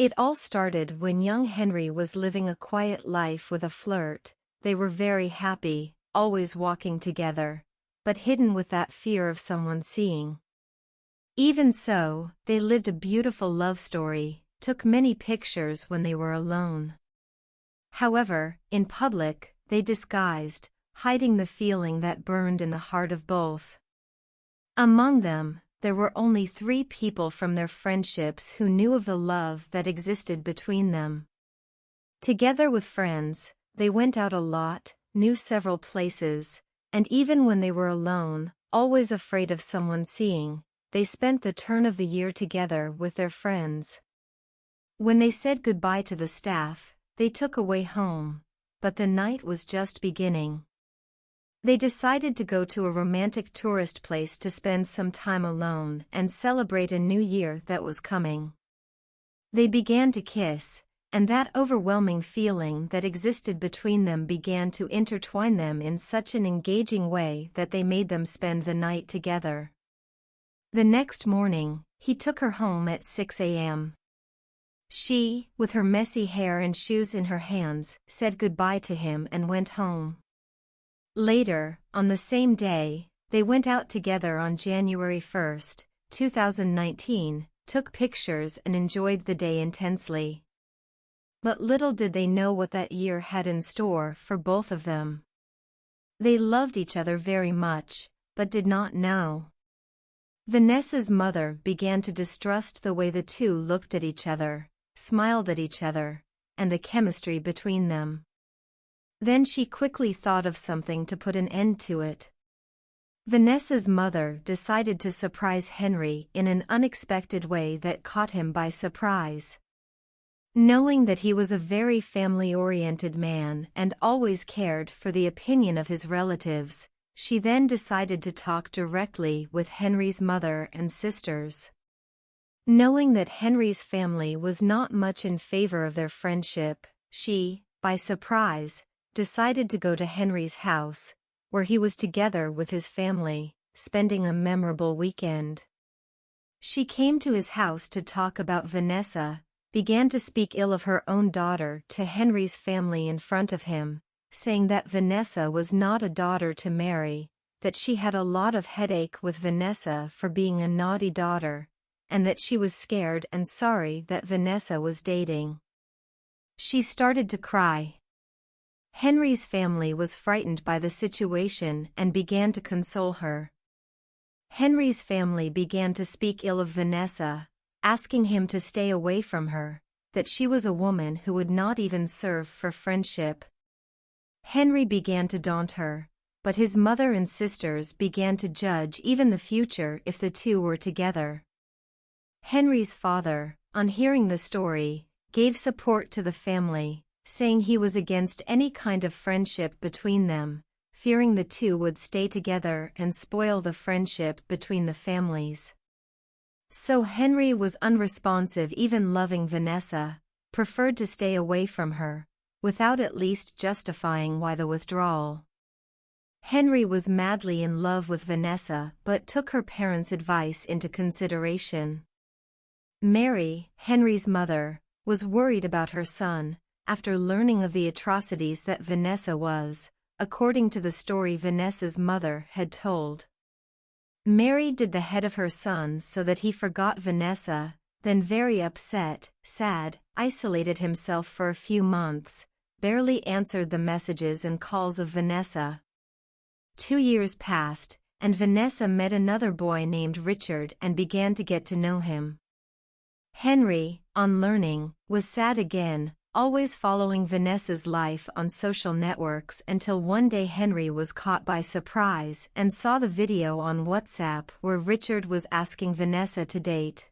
It all started when young Henry was living a quiet life with a flirt. They were very happy, always walking together, but hidden with that fear of someone seeing. Even so, they lived a beautiful love story, took many pictures when they were alone. However, in public, they disguised, hiding the feeling that burned in the heart of both. Among them, there were only 3 people from their friendships who knew of the love that existed between them. Together with friends, they went out a lot, knew several places, and even when they were alone, always afraid of someone seeing, they spent the turn of the year together with their friends. When they said goodbye to the staff, they took away home, but the night was just beginning. They decided to go to a romantic tourist place to spend some time alone and celebrate a new year that was coming. They began to kiss, and that overwhelming feeling that existed between them began to intertwine them in such an engaging way that they made them spend the night together. The next morning, he took her home at 6 a.m. She, with her messy hair and shoes in her hands, said goodbye to him and went home. Later, on the same day, they went out together on January 1, 2019, took pictures and enjoyed the day intensely. But little did they know what that year had in store for both of them. They loved each other very much, but did not know. Vanessa's mother began to distrust the way the two looked at each other, smiled at each other, and the chemistry between them. Then she quickly thought of something to put an end to it. Vanessa's mother decided to surprise Henry in an unexpected way that caught him by surprise. Knowing that he was a very family-oriented man and always cared for the opinion of his relatives, she then decided to talk directly with Henry's mother and sisters. Knowing that Henry's family was not much in favor of their friendship, she, by surprise, decided to go to Henry's house, where he was together with his family, spending a memorable weekend. She came to his house to talk about Vanessa, began to speak ill of her own daughter to Henry's family in front of him, saying that Vanessa was not a daughter to marry, that she had a lot of headache with Vanessa for being a naughty daughter, and that she was scared and sorry that Vanessa was dating. She started to cry. Henry's family was frightened by the situation and began to console her. Henry's family began to speak ill of Vanessa, asking him to stay away from her, that she was a woman who would not even serve for friendship. Henry began to daunt her, but his mother and sisters began to judge even the future if the two were together. Henry's father, on hearing the story, gave support to the family, saying he was against any kind of friendship between them, fearing the two would stay together and spoil the friendship between the families. So Henry was unresponsive, even loving Vanessa, preferred to stay away from her, without at least justifying why the withdrawal. Henry was madly in love with Vanessa but took her parents' advice into consideration. Mary, Henry's mother, was worried about her son, after learning of the atrocities that Vanessa was, according to the story Vanessa's mother had told. Mary did the head of her son so that he forgot Vanessa, then very upset, sad, isolated himself for a few months, barely answered the messages and calls of Vanessa. 2 years passed, and Vanessa met another boy named Richard and began to get to know him. Henry, on learning, was sad again, always following Vanessa's life on social networks until one day Henry was caught by surprise and saw the video on WhatsApp where Richard was asking Vanessa to date.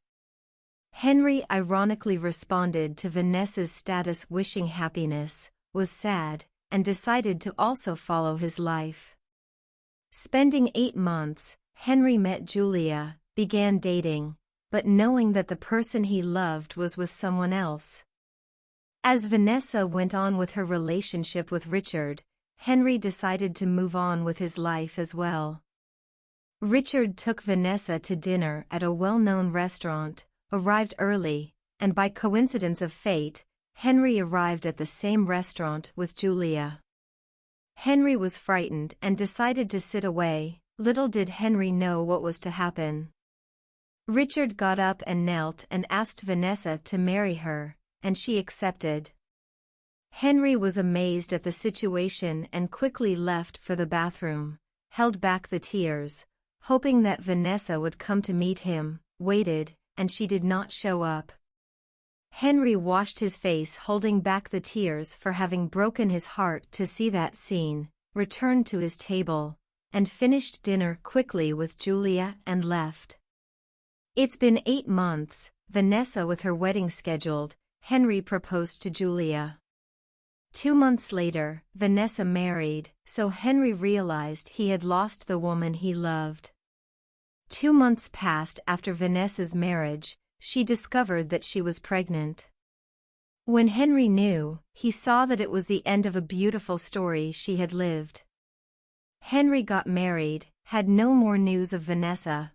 Henry ironically responded to Vanessa's status wishing happiness, was sad, and decided to also follow his life. Spending 8 months, Henry met Julia, began dating, but knowing that the person he loved was with someone else. As Vanessa went on with her relationship with Richard, Henry decided to move on with his life as well. Richard took Vanessa to dinner at a well-known restaurant, arrived early, and by coincidence of fate, Henry arrived at the same restaurant with Julia. Henry was frightened and decided to sit away. Little did Henry know what was to happen. Richard got up and knelt and asked Vanessa to marry her, and she accepted. Henry was amazed at the situation and quickly left for the bathroom, held back the tears, hoping that Vanessa would come to meet him, waited, and she did not show up. Henry washed his face holding back the tears for having broken his heart to see that scene, returned to his table, and finished dinner quickly with Julia and left. It's been 8 months, Vanessa with her wedding scheduled, Henry proposed to Julia. 2 months later, Vanessa married, so Henry realized he had lost the woman he loved. 2 months passed after Vanessa's marriage. She discovered that she was pregnant. When Henry knew, he saw that it was the end of a beautiful story she had lived. Henry got married, had no more news of Vanessa.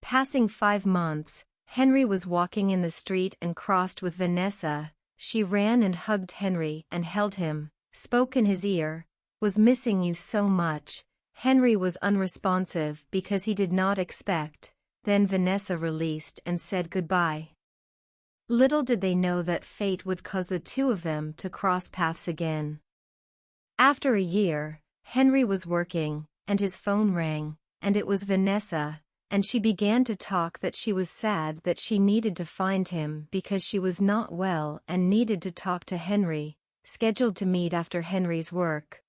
Passing 5 months, Henry was walking in the street and crossed with Vanessa. She ran and hugged Henry and held him, spoke in his ear, "Was missing you so much." Henry was unresponsive because he did not expect. Then Vanessa released and said goodbye. Little did they know that fate would cause the two of them to cross paths again. After a year, Henry was working, and his phone rang, and it was Vanessa, and she began to talk that she was sad that she needed to find him because she was not well and needed to talk to Henry, scheduled to meet after Henry's work.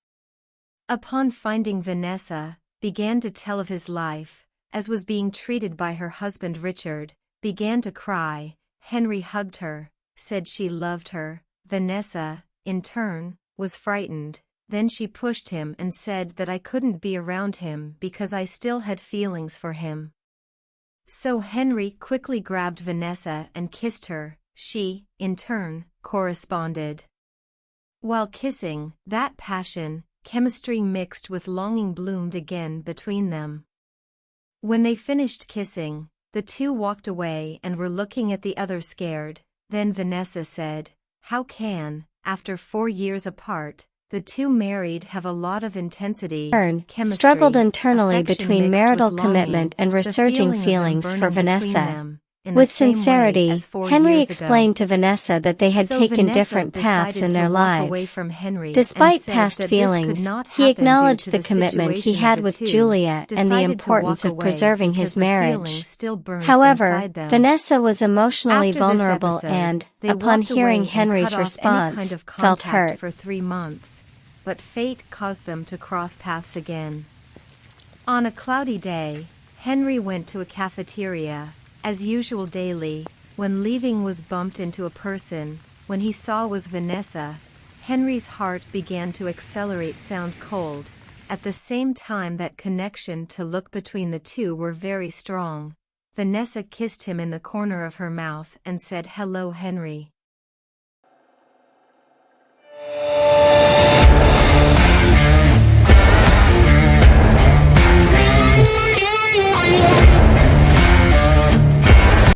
Upon finding Vanessa, began to tell of his life, as was being treated by her husband Richard, began to cry. Henry hugged her, said she loved her. Vanessa, in turn, was frightened. Then she pushed him and said that I couldn't be around him because I still had feelings for him. So Henry quickly grabbed Vanessa and kissed her. She, in turn, corresponded. While kissing, that passion, chemistry mixed with longing bloomed again between them. When they finished kissing, the two walked away and were looking at the other scared. Then Vanessa said, "How can, after 4 years apart, the two married have a lot of intensity, chemistry, struggled internally affection between mixed marital with commitment longing, and the resurging feeling of them feelings for burning between Vanessa?" them, in the With same way sincerity, as 4 Henry years ago. explained to Vanessa that they had So taken Vanessa different paths decided in to their walk away lives. from Henry and Despite said past that this feelings, could not he happen acknowledged due the to the commitment he situation had of the with two, Julia and the decided to importance walk of away preserving because his the marriage. feelings still burned However, inside them. Vanessa was emotionally After this vulnerable episode, and, they upon walked hearing away and Henry's cut off any response, kind of felt contact hurt. for 3 months, but fate caused them to cross paths again. On a cloudy day, Henry went to a cafeteria, as usual daily. When leaving was bumped into a person, when he saw was Vanessa. Henry's heart began to accelerate, sound cold. At the same time that connection to look between the two were very strong. Vanessa kissed him in the corner of her mouth and said, "Hello, Henry."